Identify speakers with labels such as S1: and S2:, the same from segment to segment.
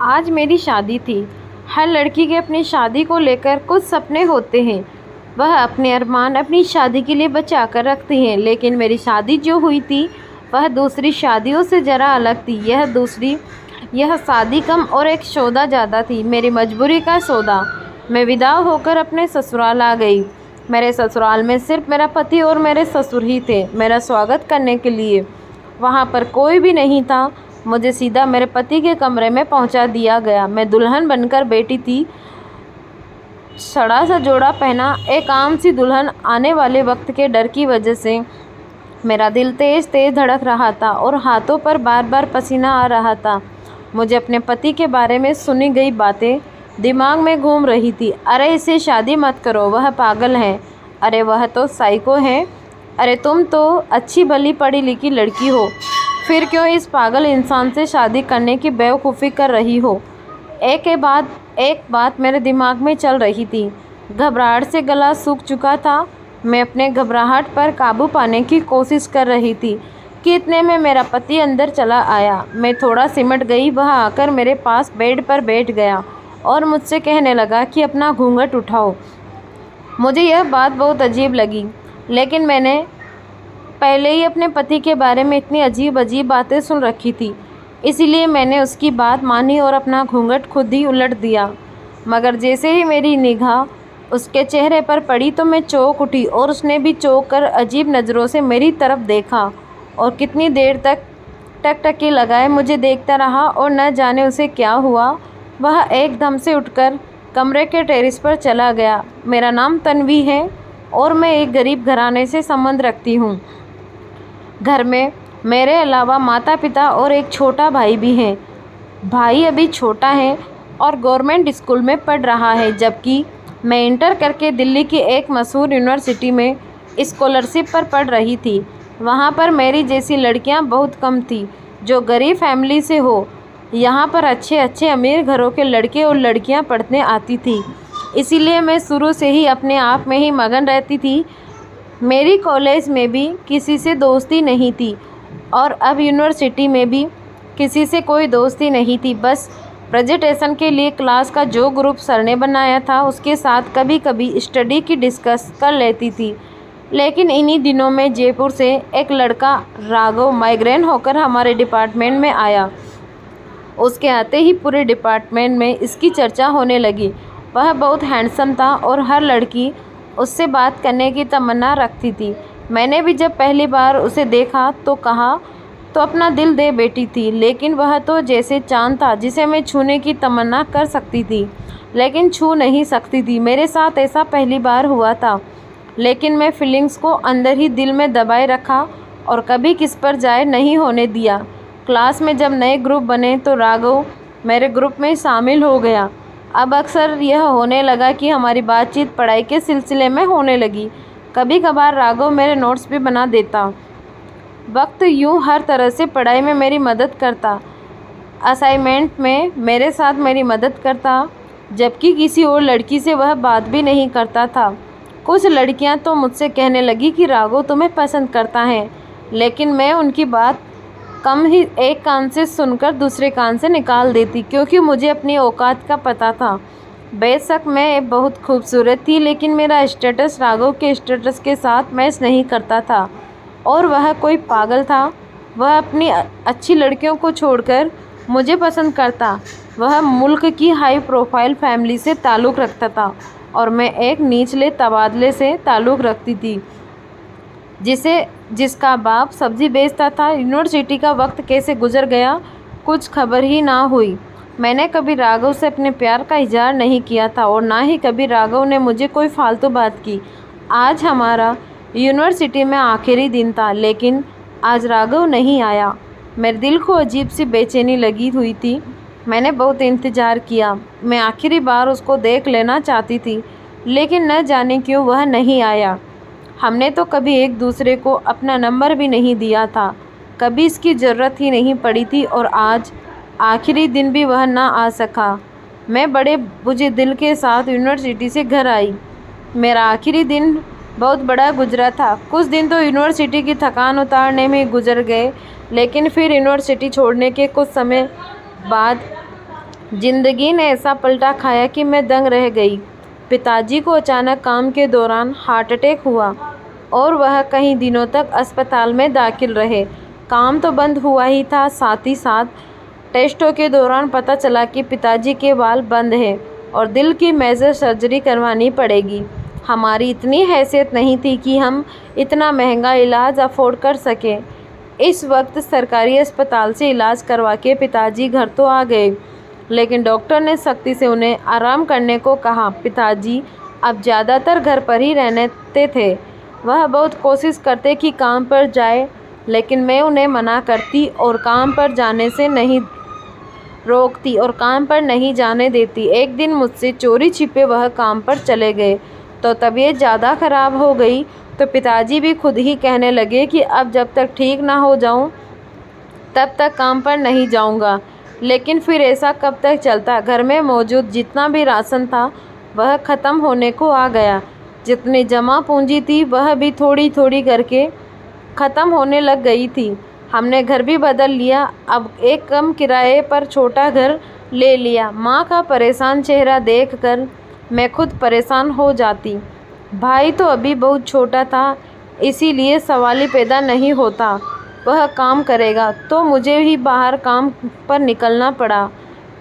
S1: आज मेरी शादी थी। हर लड़की के अपनी शादी को लेकर कुछ सपने होते हैं। वह अपने अरमान अपनी शादी के लिए बचा कर रखती हैं, लेकिन मेरी शादी जो हुई थी वह दूसरी शादियों से ज़रा अलग थी। यह शादी कम और एक सौदा ज़्यादा थी, मेरी मजबूरी का सौदा। मैं विदा होकर अपने ससुराल आ गई। मेरे ससुराल में सिर्फ मेरा पति और मेरे ससुर ही थे मेरा स्वागत करने के लिए। वहाँ पर कोई भी नहीं था। मुझे सीधा मेरे पति के कमरे में पहुंचा दिया गया। मैं दुल्हन बनकर बैठी थी, सड़ा सा जोड़ा पहना, एक आम सी दुल्हन। आने वाले वक्त के डर की वजह से मेरा दिल तेज़ तेज़ धड़क रहा था और हाथों पर बार बार पसीना आ रहा था। मुझे अपने पति के बारे में सुनी गई बातें दिमाग में घूम रही थी। अरे इससे शादी मत करो, वह पागल है। अरे वह तो साइको है। अरे तुम तो अच्छी भली पढ़ी लिखी लड़की हो, फिर क्यों इस पागल इंसान से शादी करने की बेवकूफ़ी कर रही हो। एक बात मेरे दिमाग में चल रही थी। घबराहट से गला सूख चुका था। मैं अपने घबराहट पर काबू पाने की कोशिश कर रही थी कि इतने में मेरा पति अंदर चला आया। मैं थोड़ा सिमट गई। वह आकर मेरे पास बेड पर बैठ गया और मुझसे कहने लगा कि अपना घूंघट उठाओ। मुझे यह बात बहुत अजीब लगी, लेकिन मैंने पहले ही अपने पति के बारे में इतनी अजीब अजीब बातें सुन रखी थी, इसीलिए मैंने उसकी बात मानी और अपना घूंघट खुद ही उलट दिया। मगर जैसे ही मेरी निगाह उसके चेहरे पर पड़ी तो मैं चौंक उठी और उसने भी चौंक कर अजीब नज़रों से मेरी तरफ देखा और कितनी देर तक टकटकी लगाए मुझे देखता रहा। और न जाने उसे क्या हुआ, वह एकदम से उठकर कमरे के टेरेस पर चला गया। मेरा नाम तन्वी है और मैं एक गरीब घराने से संबंध रखती हूँ। घर में मेरे अलावा माता पिता और एक छोटा भाई भी है। भाई अभी छोटा है और गवर्नमेंट स्कूल में पढ़ रहा है, जबकि मैं इंटर करके दिल्ली की एक मशहूर यूनिवर्सिटी में स्कॉलरशिप पर पढ़ रही थी। वहाँ पर मेरी जैसी लड़कियाँ बहुत कम थी जो गरीब फैमिली से हो। यहाँ पर अच्छे अच्छे अमीर घरों के लड़के और लड़कियाँ पढ़ने आती थी, इसीलिए मैं शुरू से ही अपने आप में ही मगन रहती थी। मेरी कॉलेज में भी किसी से दोस्ती नहीं थी और अब यूनिवर्सिटी में भी किसी से कोई दोस्ती नहीं थी। बस प्रेजेंटेशन के लिए क्लास का जो ग्रुप सर ने बनाया था उसके साथ कभी कभी स्टडी की डिस्कस कर लेती थी। लेकिन इन्हीं दिनों में जयपुर से एक लड़का राघव माइग्रेन होकर हमारे डिपार्टमेंट में आया। उसके आते ही पूरे डिपार्टमेंट में इसकी चर्चा होने लगी। वह बहुत हैंडसम था और हर लड़की उससे बात करने की तमन्ना रखती थी। मैंने भी जब पहली बार उसे देखा तो अपना दिल दे बैठी थी। लेकिन वह तो जैसे चाँद था जिसे मैं छूने की तमन्ना कर सकती थी, लेकिन छू नहीं सकती थी। मेरे साथ ऐसा पहली बार हुआ था, लेकिन मैं फीलिंग्स को अंदर ही दिल में दबाए रखा और कभी किस पर जाहिर नहीं होने दिया। क्लास में जब नए ग्रुप बने तो राघव मेरे ग्रुप में शामिल हो गया। अब अक्सर यह होने लगा कि हमारी बातचीत पढ़ाई के सिलसिले में होने लगी। कभी कभार राघव मेरे नोट्स भी बना देता, वक्त यूँ हर तरह से पढ़ाई में मेरी मदद करता, असाइनमेंट में मेरे साथ मेरी मदद करता, जबकि किसी और लड़की से वह बात भी नहीं करता था। कुछ लड़कियां तो मुझसे कहने लगी कि राघव तुम्हें पसंद करता है, लेकिन मैं उनकी बात कम ही एक कान से सुनकर दूसरे कान से निकाल देती, क्योंकि मुझे अपनी औकात का पता था। बेशक मैं बहुत खूबसूरत थी, लेकिन मेरा स्टेटस राघव के स्टेटस के साथ मैच नहीं करता था और वह कोई पागल था। वह अपनी अच्छी लड़कियों को छोड़कर मुझे पसंद करता। वह मुल्क की हाई प्रोफाइल फैमिली से ताल्लुक़ रखता था और मैं एक निचले तबादले से ताल्लुक़ रखती थी जिसका बाप सब्ज़ी बेचता था। यूनिवर्सिटी का वक्त कैसे गुजर गया कुछ खबर ही ना हुई। मैंने कभी राघव से अपने प्यार का इजहार नहीं किया था और ना ही कभी राघव ने मुझे कोई फालतू बात की। आज हमारा यूनिवर्सिटी में आखिरी दिन था, लेकिन आज राघव नहीं आया। मेरे दिल को अजीब सी बेचैनी लगी हुई थी। मैंने बहुत इंतज़ार किया। मैं आखिरी बार उसको देख लेना चाहती थी, लेकिन न जाने क्यों वह नहीं आया। हमने तो कभी एक दूसरे को अपना नंबर भी नहीं दिया था, कभी इसकी ज़रूरत ही नहीं पड़ी थी, और आज आखिरी दिन भी वह ना आ सका। मैं बड़े बुझे दिल के साथ यूनिवर्सिटी से घर आई। मेरा आखिरी दिन बहुत बड़ा गुजरा था। कुछ दिन तो यूनिवर्सिटी की थकान उतारने में गुजर गए, लेकिन फिर यूनिवर्सिटी छोड़ने के कुछ समय बाद जिंदगी ने ऐसा पलटा खाया कि मैं दंग रह गई। पिताजी को अचानक काम के दौरान हार्ट अटैक हुआ और वह कई दिनों तक अस्पताल में दाखिल रहे। काम तो बंद हुआ ही था, साथ ही साथ टेस्टों के दौरान पता चला कि पिताजी के वाल्व बंद हैं और दिल की मेजर सर्जरी करवानी पड़ेगी। हमारी इतनी हैसियत नहीं थी कि हम इतना महंगा इलाज अफोर्ड कर सकें। इस वक्त सरकारी अस्पताल से इलाज करवा के पिताजी घर तो आ गए, लेकिन डॉक्टर ने सख्ती से उन्हें आराम करने को कहा। पिताजी अब ज़्यादातर घर पर ही रहते थे। वह बहुत कोशिश करते कि काम पर जाए, लेकिन मैं उन्हें मना करती और काम पर जाने से नहीं रोकती और काम पर नहीं जाने देती। एक दिन मुझसे चोरी छिपे वह काम पर चले गए तो तबीयत ज़्यादा ख़राब हो गई, तो पिताजी भी खुद ही कहने लगे कि अब जब तक ठीक ना हो जाऊं तब तक काम पर नहीं जाऊंगा। लेकिन फिर ऐसा कब तक चलता। घर में मौजूद जितना भी राशन था वह ख़त्म होने को आ गया। जितनी जमा पूंजी थी वह भी थोड़ी थोड़ी करके ख़त्म होने लग गई थी। हमने घर भी बदल लिया, अब एक कम किराए पर छोटा घर ले लिया। माँ का परेशान चेहरा देखकर मैं खुद परेशान हो जाती। भाई तो अभी बहुत छोटा था, इसीलिए सवाल ही पैदा नहीं होता वह काम करेगा, तो मुझे ही बाहर काम पर निकलना पड़ा।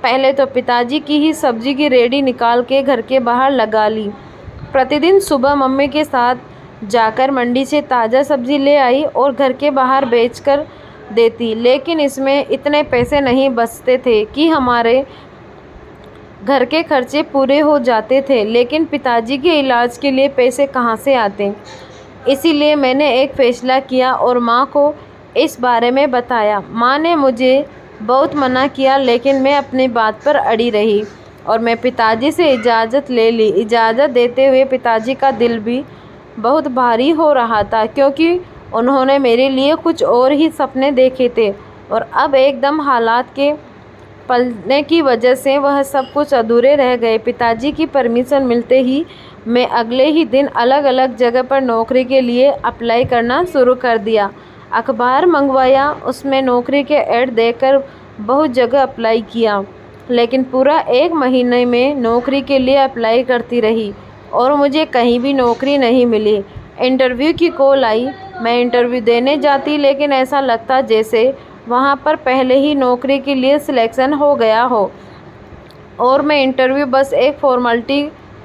S1: पहले तो पिताजी की ही सब्जी की रेडी निकाल के घर के बाहर लगा ली। प्रतिदिन सुबह मम्मी के साथ जाकर मंडी से ताज़ा सब्जी ले आई और घर के बाहर बेचकर देती, लेकिन इसमें इतने पैसे नहीं बचते थे कि हमारे घर के खर्चे पूरे हो जाते थे। लेकिन पिताजी के इलाज के लिए पैसे कहाँ से आते। इसीलिए मैंने एक फ़ैसला किया और माँ को इस बारे में बताया। माँ ने मुझे बहुत मना किया, लेकिन मैं अपनी बात पर अड़ी रही और मैं पिताजी से इजाज़त ले ली। इजाज़त देते हुए पिताजी का दिल भी बहुत भारी हो रहा था, क्योंकि उन्होंने मेरे लिए कुछ और ही सपने देखे थे और अब एकदम हालात के पलटने की वजह से वह सब कुछ अधूरे रह गए। पिताजी की परमिशन मिलते ही मैं अगले ही दिन अलग अलग जगह पर नौकरी के लिए अप्लाई करना शुरू कर दिया। अखबार मंगवाया, उसमें नौकरी के ऐड देकर बहुत जगह अप्लाई किया, लेकिन पूरा 1 महीने में नौकरी के लिए अप्लाई करती रही और मुझे कहीं भी नौकरी नहीं मिली। इंटरव्यू की कॉल आई, मैं इंटरव्यू देने जाती, लेकिन ऐसा लगता जैसे वहाँ पर पहले ही नौकरी के लिए सिलेक्शन हो गया हो और मैं इंटरव्यू बस एक फॉर्मेलिटी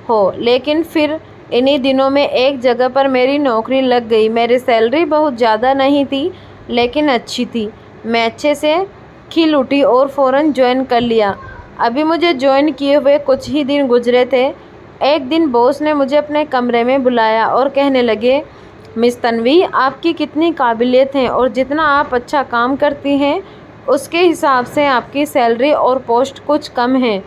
S1: हो। लेकिन फिर इन्हीं दिनों में एक जगह पर मेरी नौकरी लग गई। मेरी सैलरी बहुत ज़्यादा नहीं थी, लेकिन अच्छी थी। मैं अच्छे से खिल उठी और फ़ौरन ज्वाइन कर लिया। अभी मुझे ज्वाइन किए हुए कुछ ही दिन गुजरे थे। एक दिन बॉस ने मुझे अपने कमरे में बुलाया और कहने लगे, मिस तन्वी, आपकी कितनी काबिलियत है और जितना आप अच्छा काम करती हैं उसके हिसाब से आपकी सैलरी और पोस्ट कुछ कम है।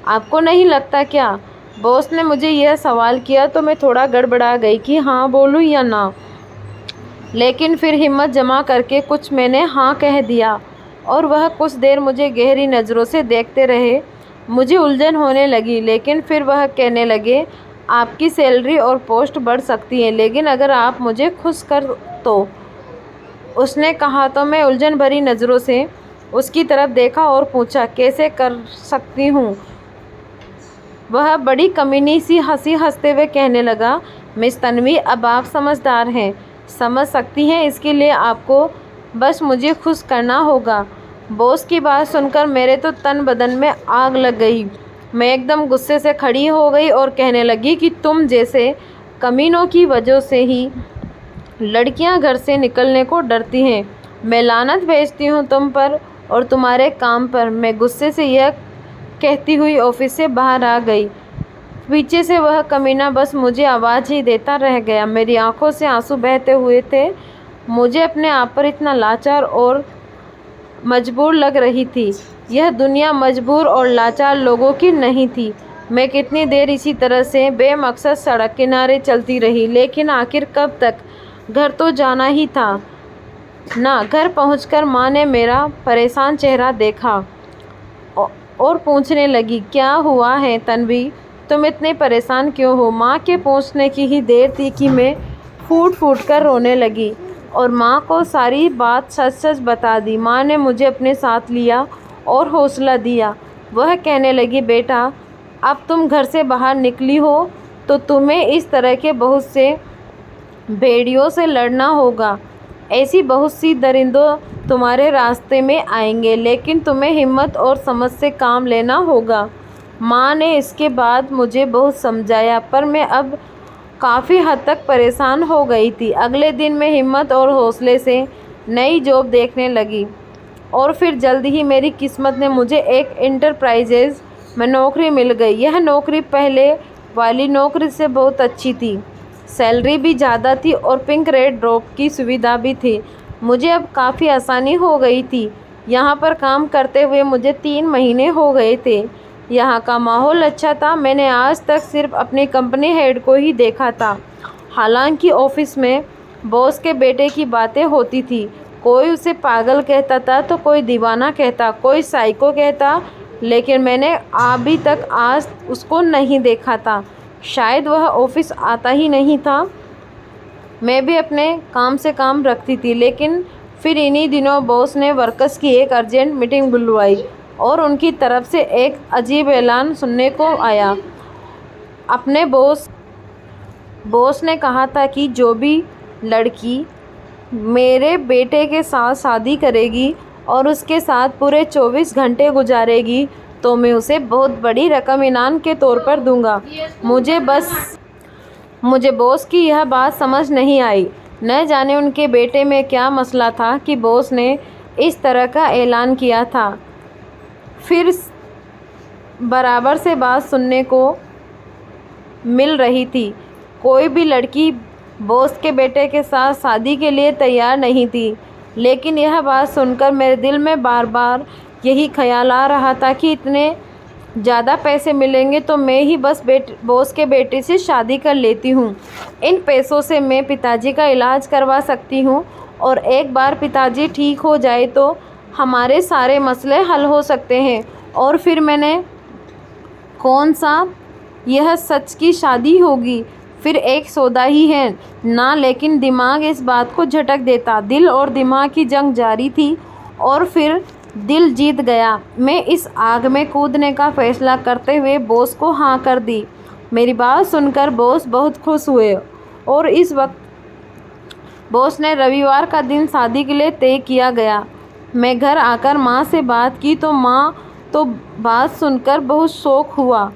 S1: आपको नहीं लगता क्या? बॉस ने मुझे यह सवाल किया तो मैं थोड़ा गड़बड़ा गई कि हाँ बोलूँ या ना, लेकिन फिर हिम्मत जमा करके कुछ मैंने हाँ कह दिया और वह कुछ देर मुझे गहरी नज़रों से देखते रहे। मुझे उलझन होने लगी, लेकिन फिर वह कहने लगे, आपकी सैलरी और पोस्ट बढ़ सकती है, लेकिन अगर आप मुझे खुश कर तो। उसने कहा तो मैं उलझन भरी नज़रों से उसकी तरफ देखा और पूछा, कैसे कर सकती हूँ? वह बड़ी कमीनी सी हंसी हंसते हुए कहने लगा, मिस तन्वी, अब आप समझदार हैं, समझ सकती हैं, इसके लिए आपको बस मुझे खुश करना होगा। बॉस की बात सुनकर मेरे तो तन बदन में आग लग गई। मैं एकदम गुस्से से खड़ी हो गई और कहने लगी कि तुम जैसे कमीनों की वजह से ही लड़कियां घर से निकलने को डरती हैं। मैं लानत भेजती हूँ तुम पर और तुम्हारे काम पर। मैं गुस्से से यह कहती हुई ऑफिस से बाहर आ गई। पीछे से वह कमीना बस मुझे आवाज़ ही देता रह गया। मेरी आंखों से आंसू बहते हुए थे। मुझे अपने आप पर इतना लाचार और मजबूर लग रही थी। यह दुनिया मजबूर और लाचार लोगों की नहीं थी। मैं कितनी देर इसी तरह से बेमकसद सड़क किनारे चलती रही, लेकिन आखिर कब तक? घर तो जाना ही था ना। घर पहुंचकर माँ ने मेरा परेशान चेहरा देखा और पूछने लगी, क्या हुआ है तन्वी, तुम इतने परेशान क्यों हो? माँ के पूछने की ही देर थी कि मैं फूट फूट कर रोने लगी और माँ को सारी बात सच सच बता दी। माँ ने मुझे अपने साथ लिया और हौसला दिया, वह कहने लगी, बेटा अब तुम घर से बाहर निकली हो तो तुम्हें इस तरह के बहुत से भेड़ियों से लड़ना होगा। ऐसी बहुत सी दरिंदों तुम्हारे रास्ते में आएंगे, लेकिन तुम्हें हिम्मत और समझ से काम लेना होगा। माँ ने इसके बाद मुझे बहुत समझाया, पर मैं अब काफ़ी हद तक परेशान हो गई थी। अगले दिन मैं हिम्मत और हौसले से नई जॉब देखने लगी और फिर जल्द ही मेरी किस्मत ने मुझे एक इंटरप्राइजेज़ में नौकरी मिल गई। यह नौकरी पहले वाली नौकरी से बहुत अच्छी थी, सैलरी भी ज़्यादा थी और पिंक रेड ड्रॉप की सुविधा भी थी। मुझे अब काफ़ी आसानी हो गई थी। यहाँ पर काम करते हुए मुझे 3 महीने हो गए थे। यहाँ का माहौल अच्छा था। मैंने आज तक सिर्फ अपनी कंपनी हेड को ही देखा था। हालांकि ऑफिस में बॉस के बेटे की बातें होती थी। कोई उसे पागल कहता था तो कोई दीवाना कहता, कोई साइको कहता, लेकिन मैंने अभी तक आज उसको नहीं देखा था। शायद वह ऑफिस आता ही नहीं था। मैं भी अपने काम से काम रखती थी। लेकिन फिर इन्हीं दिनों बॉस ने वर्कर्स की एक अर्जेंट मीटिंग बुलवाई और उनकी तरफ से एक अजीब ऐलान सुनने को आया। अपने बॉस ने कहा था कि जो भी लड़की मेरे बेटे के साथ शादी करेगी और उसके साथ पूरे 24 घंटे गुजारेगी तो मैं उसे बहुत बड़ी रकम इनाम के तौर पर दूंगा। मुझे बॉस की यह बात समझ नहीं आई। न जाने उनके बेटे में क्या मसला था कि बॉस ने इस तरह का ऐलान किया था। फिर बराबर से बात सुनने को मिल रही थी। कोई भी लड़की बॉस के बेटे के साथ शादी के लिए तैयार नहीं थी। लेकिन यह बात सुनकर मेरे दिल में बार बार यही ख्याल आ रहा था कि इतने ज़्यादा पैसे मिलेंगे तो मैं ही बस बॉस के बेटे से शादी कर लेती हूँ। इन पैसों से मैं पिताजी का इलाज करवा सकती हूँ और एक बार पिताजी ठीक हो जाए तो हमारे सारे मसले हल हो सकते हैं। और फिर मैंने कौन सा यह सच की शादी होगी, फिर एक सौदा ही है ना। लेकिन दिमाग इस बात को झटक देता। दिल और दिमाग की जंग जारी थी और फिर दिल जीत गया। मैं इस आग में कूदने का फैसला करते हुए बॉस को हाँ कर दी। मेरी बात सुनकर बॉस बहुत खुश हुए और इस वक्त बॉस ने रविवार का दिन शादी के लिए तय किया गया। मैं घर आकर माँ से बात की तो माँ तो बात सुनकर बहुत शौक हुआ।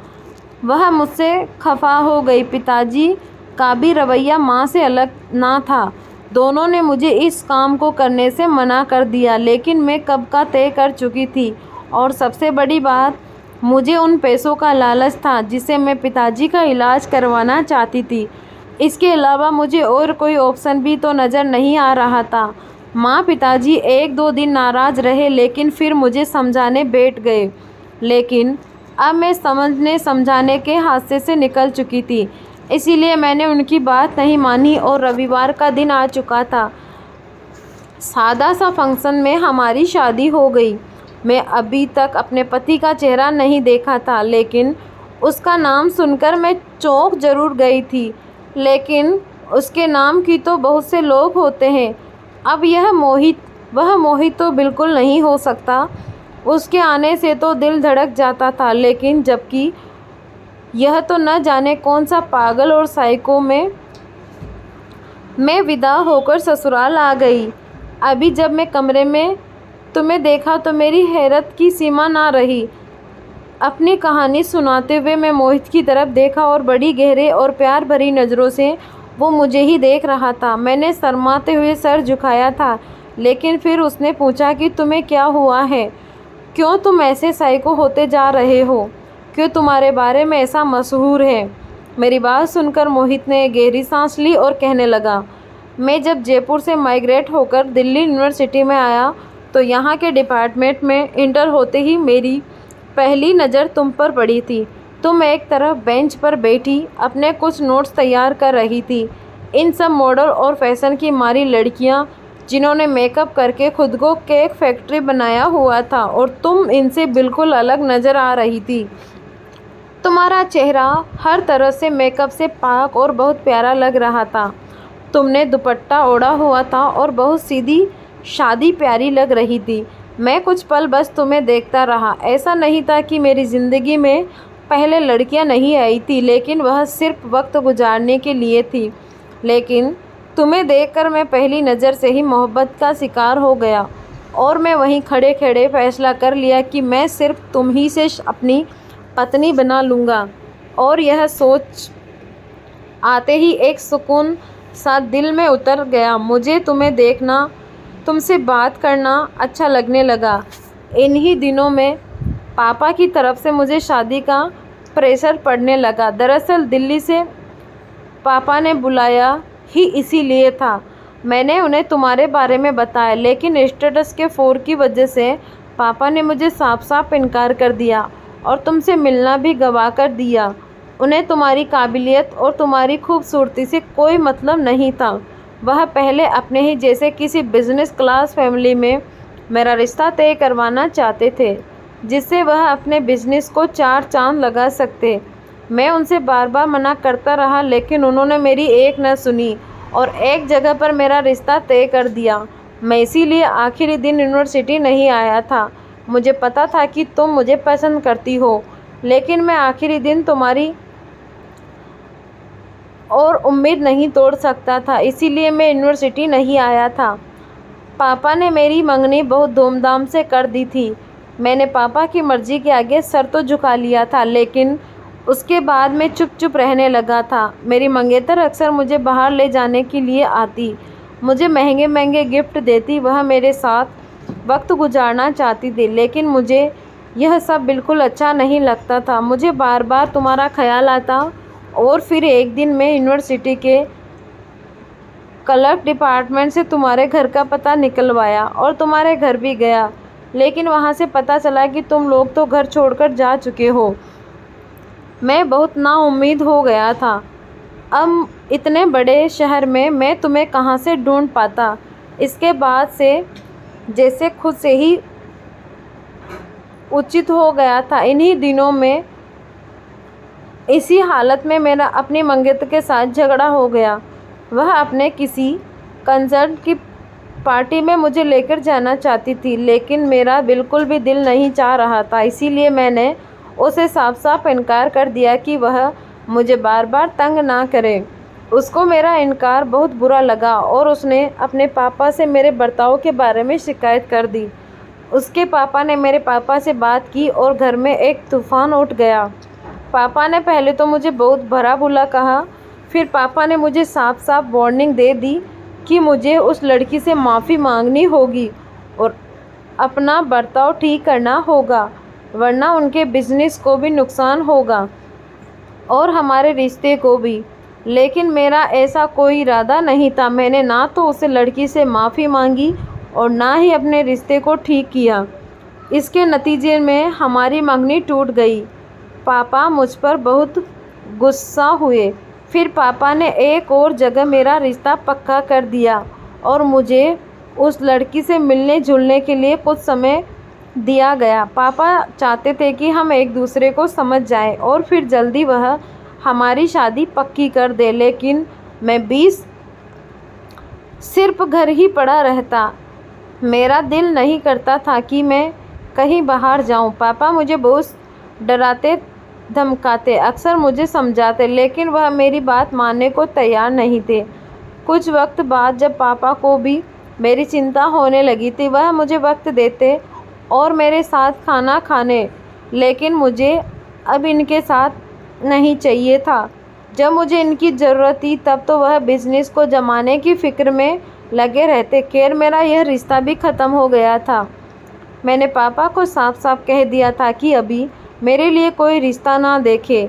S1: वह मुझसे खफा हो गई। पिताजी का भी रवैया माँ से अलग ना था। दोनों ने मुझे इस काम को करने से मना कर दिया, लेकिन मैं कब का तय कर चुकी थी। और सबसे बड़ी बात, मुझे उन पैसों का लालच था जिसे मैं पिताजी का इलाज करवाना चाहती थी। इसके अलावा मुझे और कोई ऑप्शन भी तो नज़र नहीं आ रहा था। माँ पिताजी 1-2 दिन नाराज़ रहे, लेकिन फिर मुझे समझाने बैठ गए। लेकिन अब मैं समझाने के हादसे से निकल चुकी थी, इसीलिए मैंने उनकी बात नहीं मानी और रविवार का दिन आ चुका था। सादा सा फंक्शन में हमारी शादी हो गई। मैं अभी तक अपने पति का चेहरा नहीं देखा था, लेकिन उसका नाम सुनकर मैं चौंक जरूर गई थी। लेकिन उसके नाम की तो बहुत से लोग होते हैं। अब वह मोहित तो बिल्कुल नहीं हो सकता। उसके आने से तो दिल धड़क जाता था, लेकिन जबकि यह तो न जाने कौन सा पागल और साइको में मैं विदा होकर ससुराल आ गई। अभी जब मैं कमरे में तुम्हें देखा तो मेरी हैरत की सीमा ना रही। अपनी कहानी सुनाते हुए मैं मोहित की तरफ देखा और बड़ी गहरे और प्यार भरी नज़रों से वो मुझे ही देख रहा था। मैंने शर्माते हुए सर झुकाया था, लेकिन फिर उसने पूछा कि तुम्हें क्या हुआ है, क्यों तुम ऐसे साइको होते जा रहे हो, क्यों तुम्हारे बारे में ऐसा मशहूर है। मेरी बात सुनकर मोहित ने गहरी सांस ली और कहने लगा, मैं जब जयपुर से माइग्रेट होकर दिल्ली यूनिवर्सिटी में आया तो यहाँ के डिपार्टमेंट में इंटर होते ही मेरी पहली नज़र तुम पर पड़ी थी। तुम एक तरफ बेंच पर बैठी अपने कुछ नोट्स तैयार कर रही थी। इन सब मॉडल और फैशन की मारी लड़कियाँ जिन्होंने मेकअप करके खुद को केक फैक्ट्री बनाया हुआ था, और तुम इनसे बिल्कुल अलग नज़र आ रही थी। तुम्हारा चेहरा हर तरह से मेकअप से पाक और बहुत प्यारा लग रहा था। तुमने दुपट्टा ओढ़ा हुआ था और बहुत सीधी शादी प्यारी लग रही थी। मैं कुछ पल बस तुम्हें देखता रहा। ऐसा नहीं था कि मेरी ज़िंदगी में पहले लड़कियां नहीं आई थी, लेकिन वह सिर्फ वक्त गुजारने के लिए थी। लेकिन तुम्हें देखकर मैं पहली नज़र से ही मोहब्बत का शिकार हो गया और मैं वहीं खड़े खड़े फैसला कर लिया कि मैं सिर्फ तुम ही से अपनी पत्नी बना लूँगा। और यह सोच आते ही एक सुकून सा दिल में उतर गया। मुझे तुम्हें देखना, तुमसे बात करना अच्छा लगने लगा। इन्हीं दिनों में पापा की तरफ से मुझे शादी का प्रेशर पड़ने लगा। दरअसल दिल्ली से पापा ने बुलाया ही इसीलिए था। मैंने उन्हें तुम्हारे बारे में बताया, लेकिन स्टेटस के फोर की वजह से पापा ने मुझे साफ साफ इनकार कर दिया और तुमसे मिलना भी गवा कर दिया। उन्हें तुम्हारी काबिलियत और तुम्हारी खूबसूरती से कोई मतलब नहीं था। वह पहले अपने ही जैसे किसी बिजनेस क्लास फैमिली में मेरा रिश्ता तय करवाना चाहते थे, जिससे वह अपने बिजनेस को चार चांद लगा सकते। मैं उनसे बार बार मना करता रहा, लेकिन उन्होंने मेरी एक न सुनी और एक जगह पर मेरा रिश्ता तय कर दिया। मैं इसीलिए आखिरी दिन यूनिवर्सिटी नहीं आया था। मुझे पता था कि तुम मुझे पसंद करती हो, लेकिन मैं आखिरी दिन तुम्हारी और उम्मीद नहीं तोड़ सकता था, इसीलिए मैं यूनिवर्सिटी नहीं आया था। पापा ने मेरी मंगनी बहुत धूमधाम से कर दी थी। मैंने पापा की मर्ज़ी के आगे सर तो झुका लिया था, लेकिन उसके बाद मैं चुप चुप रहने लगा था। मेरी मंगेतर अक्सर मुझे बाहर ले जाने के लिए आती, मुझे महंगे महंगे गिफ्ट देती, वह मेरे साथ वक्त गुजारना चाहती थी, लेकिन मुझे यह सब बिल्कुल अच्छा नहीं लगता था। मुझे बार बार तुम्हारा ख्याल आता और फिर एक दिन मैं यूनिवर्सिटी के क्लर्क डिपार्टमेंट से तुम्हारे घर का पता निकलवाया और तुम्हारे घर भी गया, लेकिन वहाँ से पता चला कि तुम लोग तो घर छोड़कर जा चुके हो। मैं बहुत नाउम्मीद हो गया था। अब इतने बड़े शहर में मैं तुम्हें कहाँ से ढूंढ पाता। इसके बाद से जैसे खुद से ही उचित हो गया था। इन्हीं दिनों में इसी हालत में मेरा अपनी मंगेतर के साथ झगड़ा हो गया। वह अपने किसी कंसर्ट की पार्टी में मुझे लेकर जाना चाहती थी, लेकिन मेरा बिल्कुल भी दिल नहीं चाह रहा था। इसीलिए मैंने उसे साफ साफ इनकार कर दिया कि वह मुझे बार बार तंग ना करे। उसको मेरा इनकार बहुत बुरा लगा और उसने अपने पापा से मेरे बर्ताव के बारे में शिकायत कर दी। उसके पापा ने मेरे पापा से बात की और घर में एक तूफ़ान उठ गया। पापा ने पहले तो मुझे बहुत भला बुरा कहा, फिर पापा ने मुझे साफ साफ वार्निंग दे दी कि मुझे उस लड़की से माफ़ी मांगनी होगी और अपना बर्ताव ठीक करना होगा, वरना उनके बिजनेस को भी नुकसान होगा और हमारे रिश्ते को भी। लेकिन मेरा ऐसा कोई इरादा नहीं था। मैंने ना तो उस लड़की से माफ़ी मांगी और ना ही अपने रिश्ते को ठीक किया। इसके नतीजे में हमारी मंगनी टूट गई। पापा मुझ पर बहुत गुस्सा हुए। फिर पापा ने एक और जगह मेरा रिश्ता पक्का कर दिया और मुझे उस लड़की से मिलने जुलने के लिए कुछ समय दिया गया। पापा चाहते थे कि हम एक दूसरे को समझ जाएं और फिर जल्दी वह हमारी शादी पक्की कर दे, लेकिन मैं 20 सिर्फ घर ही पड़ा रहता। मेरा दिल नहीं करता था कि मैं कहीं बाहर जाऊं। पापा मुझे बहुत डराते धमकाते, अक्सर मुझे समझाते, लेकिन वह मेरी बात मानने को तैयार नहीं थे। कुछ वक्त बाद जब पापा को भी मेरी चिंता होने लगी थी, वह मुझे वक्त देते और मेरे साथ खाना खाने, लेकिन मुझे अब इनके साथ नहीं चाहिए था। जब मुझे इनकी ज़रूरत थी तब तो वह बिज़नेस को जमाने की फ़िक्र में लगे रहते। खैर मेरा यह रिश्ता भी ख़त्म हो गया था। मैंने पापा को साफ साफ कह दिया था कि अभी मेरे लिए कोई रिश्ता ना देखे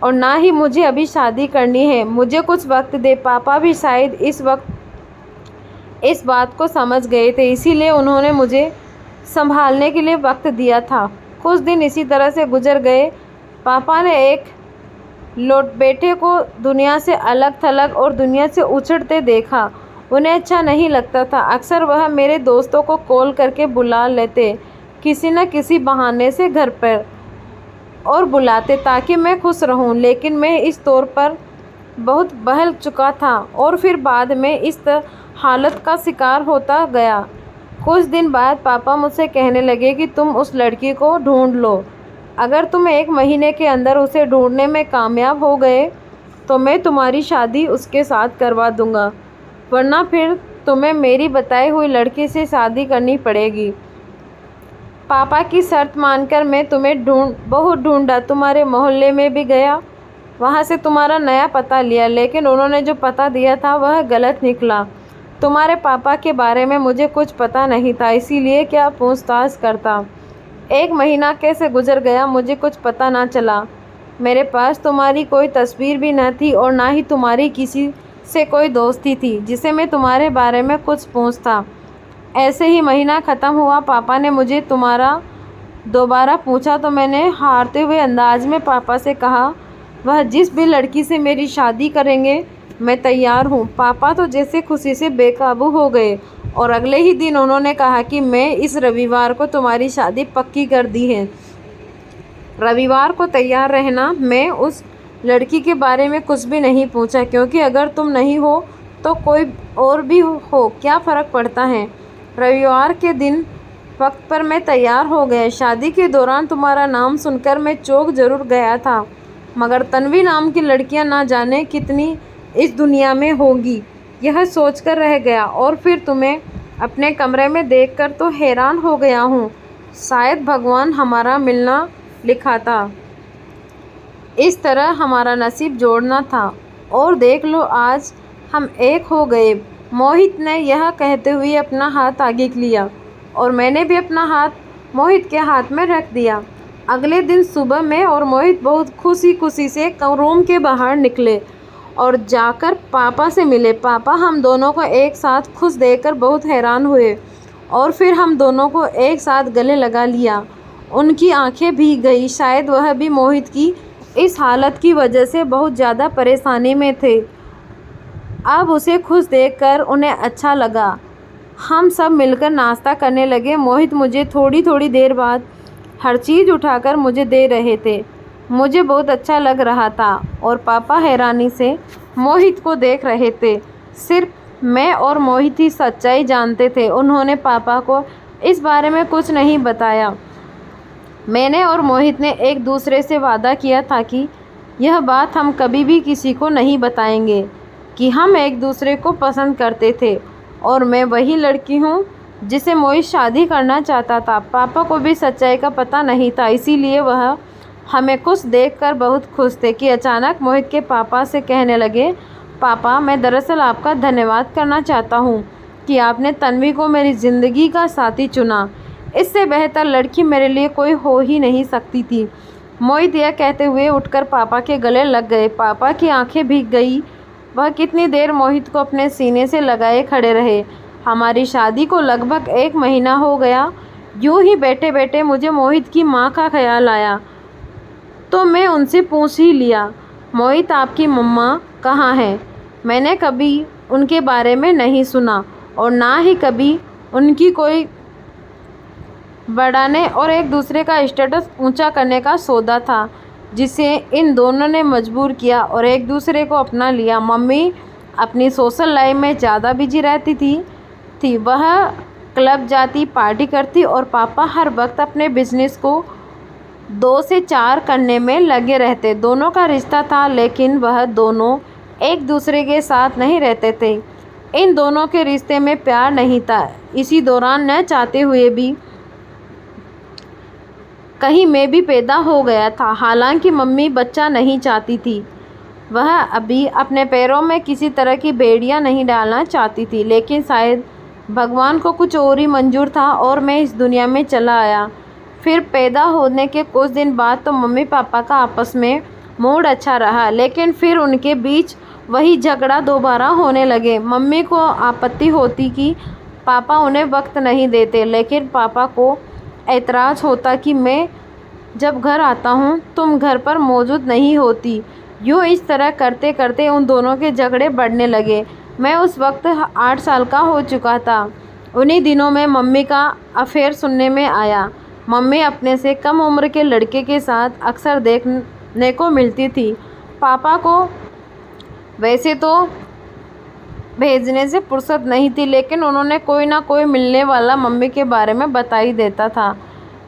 S1: और ना ही मुझे अभी शादी करनी है, मुझे कुछ वक्त दे। पापा भी शायद इस बात को समझ गए थे, इसीलिए उन्होंने मुझे संभालने के लिए वक्त दिया था। कुछ दिन इसी तरह से गुजर गए। पापा ने एक लौट बेटे को दुनिया से अलग थलग और दुनिया से उछड़ते देखा। उन्हें अच्छा नहीं लगता था। अक्सर वह मेरे दोस्तों को कॉल करके बुला लेते, किसी न किसी बहाने से घर पर, और बुलाते ताकि मैं खुश रहूं, लेकिन मैं इस तौर पर बहुत बहल चुका था और फिर बाद में इस हालत का शिकार होता गया। कुछ दिन बाद पापा मुझसे कहने लगे कि तुम उस लड़की को ढूंढ लो। अगर तुम 1 महीने के अंदर उसे ढूंढने में कामयाब हो गए तो मैं तुम्हारी शादी उसके साथ करवा दूंगा, वरना फिर तुम्हें मेरी बताई हुई लड़की से शादी करनी पड़ेगी। पापा की शर्त मानकर मैं तुम्हें बहुत ढूंढा, तुम्हारे मोहल्ले में भी गया, वहाँ से तुम्हारा नया पता लिया, लेकिन उन्होंने जो पता दिया था वह गलत निकला। तुम्हारे पापा के बारे में मुझे कुछ पता नहीं था, इसीलिए क्या पूछताछ करता। 1 महीना कैसे गुजर गया मुझे कुछ पता ना चला। मेरे पास तुम्हारी कोई तस्वीर भी न थी और ना ही तुम्हारी किसी से कोई दोस्ती थी जिसे मैं तुम्हारे बारे में कुछ पूछता। ऐसे ही महीना ख़त्म हुआ। पापा ने मुझे तुम्हारा दोबारा पूछा तो मैंने हारते हुए अंदाज में पापा से कहा, वह जिस भी लड़की से मेरी शादी करेंगे मैं तैयार हूँ। पापा तो जैसे खुशी से बेकाबू हो गए और अगले ही दिन उन्होंने कहा कि मैं इस रविवार को तुम्हारी शादी पक्की कर दी है। रविवार को तैयार रहना। मैं उस लड़की के बारे में कुछ भी नहीं पूछा, क्योंकि अगर तुम नहीं हो तो कोई और भी हो क्या फ़र्क पड़ता है। रविवार के दिन वक्त पर मैं तैयार हो गया। शादी के दौरान तुम्हारा नाम सुनकर मैं चौंक जरूर गया था, मगर तन्वी नाम की लड़कियां ना जाने कितनी इस दुनिया में होगी, यह सोचकर रह गया। और फिर तुम्हें अपने कमरे में देखकर तो हैरान हो गया हूँ। शायद भगवान हमारा मिलना लिखा था, इस तरह हमारा नसीब जोड़ना था। और देख लो आज हम एक हो गए। मोहित ने यह कहते हुए अपना हाथ आगे लिया और मैंने भी अपना हाथ मोहित के हाथ में रख दिया। अगले दिन सुबह मैं और मोहित बहुत खुशी से रूम के बाहर निकले और जाकर पापा से मिले। पापा हम दोनों को एक साथ खुश देखकर बहुत हैरान हुए और फिर हम दोनों को एक साथ गले लगा लिया। उनकी आंखें भीग गई, शायद वह भी मोहित की इस हालत की वजह से बहुत ज़्यादा परेशानी में थे। अब उसे खुश देखकर उन्हें अच्छा लगा। हम सब मिलकर नाश्ता करने लगे। मोहित मुझे थोड़ी देर बाद हर चीज़ उठाकर मुझे दे रहे थे। मुझे बहुत अच्छा लग रहा था और पापा हैरानी से मोहित को देख रहे थे। सिर्फ मैं और मोहित ही सच्चाई जानते थे। उन्होंने पापा को इस बारे में कुछ नहीं बताया। मैंने और मोहित ने एक दूसरे से वादा किया था कि यह बात हम कभी भी किसी को नहीं बताएंगे कि हम एक दूसरे को पसंद करते थे और मैं वही लड़की हूँ जिसे मोहित शादी करना चाहता था। पापा को भी सच्चाई का पता नहीं था, इसीलिए वह हमें कुछ देखकर बहुत खुश थे कि अचानक मोहित के पापा से कहने लगे, पापा मैं दरअसल आपका धन्यवाद करना चाहता हूँ कि आपने तन्वी को मेरी ज़िंदगी का साथी चुना। इससे बेहतर लड़की मेरे लिए कोई हो ही नहीं सकती थी। मोहित यह कहते हुए उठकर पापा के गले लग गए। पापा की आंखें भीग गई। वह कितनी देर मोहित को अपने सीने से लगाए खड़े रहे। हमारी शादी को लगभग 1 महीना हो गया। यूं ही बैठे बैठे मुझे मोहित की माँ का ख्याल आया तो मैं उनसे पूछ ही लिया, मोहित आपकी मम्मा कहाँ है? मैंने कभी उनके बारे में नहीं सुना और ना ही कभी उनकी कोई बढ़ाने और एक दूसरे का स्टेटस ऊंचा करने का सौदा था जिसे इन दोनों ने मजबूर किया और एक दूसरे को अपना लिया। मम्मी अपनी सोशल लाइफ में ज़्यादा बिजी रहती थी। वह क्लब जाती, पार्टी करती और पापा हर वक्त अपने बिजनेस को 2 से 4 करने में लगे रहते। दोनों का रिश्ता था, लेकिन वह दोनों एक दूसरे के साथ नहीं रहते थे। इन दोनों के रिश्ते में प्यार नहीं था। इसी दौरान न चाहते हुए भी कहीं मैं भी पैदा हो गया था। हालांकि मम्मी बच्चा नहीं चाहती थी, वह अभी अपने पैरों में किसी तरह की बेड़ियां नहीं डालना चाहती थी, लेकिन शायद भगवान को कुछ और ही मंजूर था और मैं इस दुनिया में चला आया। फिर पैदा होने के कुछ दिन बाद तो मम्मी पापा का आपस में मूड अच्छा रहा, लेकिन फिर उनके बीच वही झगड़ा दोबारा होने लगे। मम्मी को आपत्ति होती कि पापा उन्हें वक्त नहीं देते, लेकिन पापा को ऐतराज़ होता कि मैं जब घर आता हूँ तुम घर पर मौजूद नहीं होती। यूँ इस तरह करते करते उन दोनों के झगड़े बढ़ने लगे। मैं उस वक्त 8 साल का हो चुका था। उन्हीं दिनों में मम्मी का अफेयर सुनने में आया। मम्मी अपने से कम उम्र के लड़के के साथ अक्सर देखने को मिलती थी। पापा को वैसे तो भेजने से फुर्सत नहीं थी, लेकिन उन्होंने कोई ना कोई मिलने वाला मम्मी के बारे में बता ही देता था।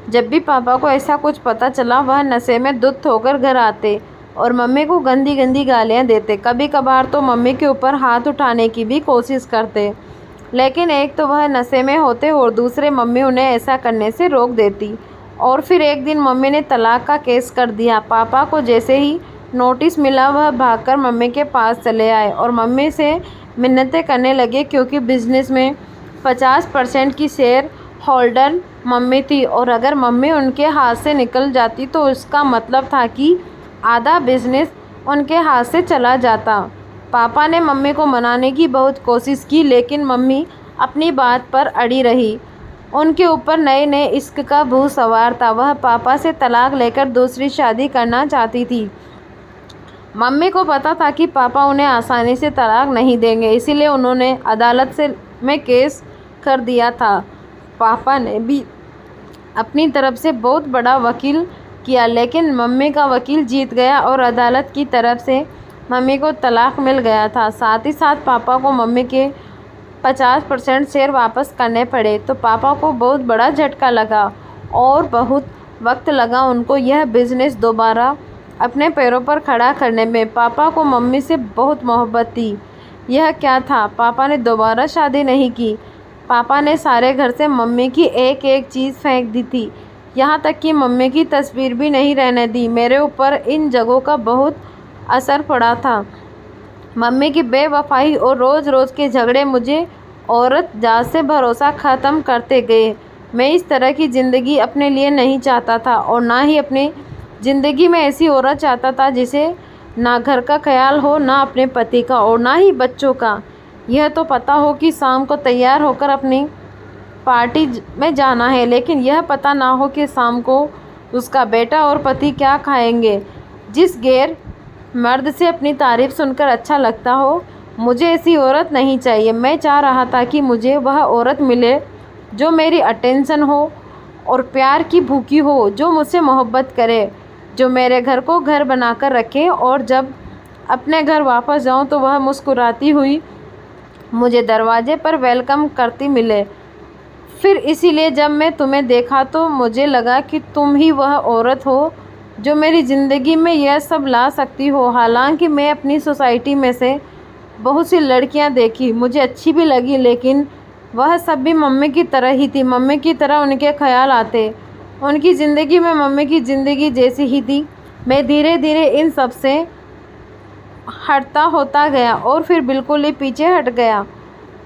S1: जब भी पापा को ऐसा कुछ पता चला, वह नशे में धुत होकर घर आते और मम्मी को गंदी गंदी गालियाँ देते। कभी कभार तो मम्मी के ऊपर हाथ उठाने की भी कोशिश करते, लेकिन एक तो वह नशे में होते और दूसरे मम्मी उन्हें ऐसा करने से रोक देती। और फिर एक दिन मम्मी ने तलाक का केस कर दिया। पापा को जैसे ही नोटिस मिला, वह भागकर मम्मी के पास चले आए और मम्मी से मिन्नतें करने लगे, क्योंकि बिजनेस में 50% की शेयर होल्डर मम्मी थी और अगर मम्मी उनके हाथ से निकल जाती तो उसका मतलब था कि आधा बिजनेस उनके हाथ से चला जाता। पापा ने मम्मी को मनाने की बहुत कोशिश की, लेकिन मम्मी अपनी बात पर अड़ी रही। उनके ऊपर नए नए इश्क का भूत सवार था। वह पापा से तलाक लेकर दूसरी शादी करना चाहती थी। मम्मी को पता था कि पापा उन्हें आसानी से तलाक नहीं देंगे, इसीलिए उन्होंने अदालत में केस कर दिया था। पापा ने भी अपनी तरफ से बहुत बड़ा वकील किया, लेकिन मम्मी का वकील जीत गया और अदालत की तरफ से मम्मी को तलाक मिल गया था। साथ ही साथ पापा को मम्मी के 50% शेयर वापस करने पड़े, तो पापा को बहुत बड़ा झटका लगा और बहुत वक्त लगा उनको यह बिज़नेस दोबारा अपने पैरों पर खड़ा करने में। पापा को मम्मी से बहुत मोहब्बत थी। यह क्या था, पापा ने दोबारा शादी नहीं की। पापा ने सारे घर से मम्मी की एक एक चीज़ फेंक दी थी, यहाँ तक कि मम्मी की तस्वीर भी नहीं रहने दी। मेरे ऊपर इन जगहों का बहुत असर पड़ा था। मम्मी की बेवफाई और रोज़ रोज़ के झगड़े मुझे औरत जात से भरोसा ख़त्म करते गए। मैं इस तरह की ज़िंदगी अपने लिए नहीं चाहता था और ना ही अपनी ज़िंदगी में ऐसी औरत चाहता था जिसे ना घर का ख्याल हो, ना अपने पति का और ना ही बच्चों का। यह तो पता हो कि शाम को तैयार होकर अपनी पार्टी में जाना है, लेकिन यह पता ना हो कि शाम को उसका बेटा और पति क्या खाएंगे। जिस गैर मर्द से अपनी तारीफ़ सुनकर अच्छा लगता हो, मुझे ऐसी औरत नहीं चाहिए। मैं चाह रहा था कि मुझे वह औरत मिले जो मेरी अटेंशन हो और प्यार की भूखी हो, जो मुझसे मोहब्बत करे, जो मेरे घर को घर बनाकर रखे और जब अपने घर वापस जाऊं तो वह मुस्कुराती हुई मुझे दरवाजे पर वेलकम करती मिले। फिर इसीलिए जब मैं तुम्हें देखा तो मुझे लगा कि तुम ही वह औरत हो जो मेरी ज़िंदगी में यह सब ला सकती हो। हालांकि मैं अपनी सोसाइटी में से बहुत सी लड़कियां देखी, मुझे अच्छी भी लगी, लेकिन वह सब भी मम्मी की तरह ही थी। मम्मी की तरह उनके ख्याल आते, उनकी ज़िंदगी में मम्मी की ज़िंदगी जैसी ही थी। मैं धीरे धीरे इन सब से हटता होता गया और फिर बिल्कुल ही पीछे हट गया।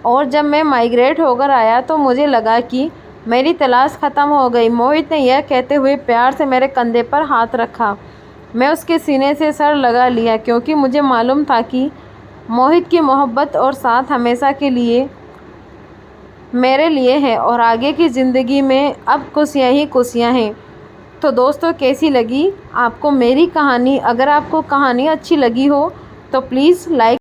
S1: और जब मैं माइग्रेट होकर आया तो मुझे लगा कि मेरी तलाश ख़त्म हो गई। मोहित ने यह कहते हुए प्यार से मेरे कंधे पर हाथ रखा। मैं उसके सीने से सर लगा लिया, क्योंकि मुझे मालूम था कि मोहित की मोहब्बत और साथ हमेशा के लिए मेरे लिए है और आगे की ज़िंदगी में अब खुशियाँ ही खुशियाँ हैं। तो दोस्तों, कैसी लगी आपको मेरी कहानी? अगर आपको कहानी अच्छी लगी हो तो प्लीज़ लाइक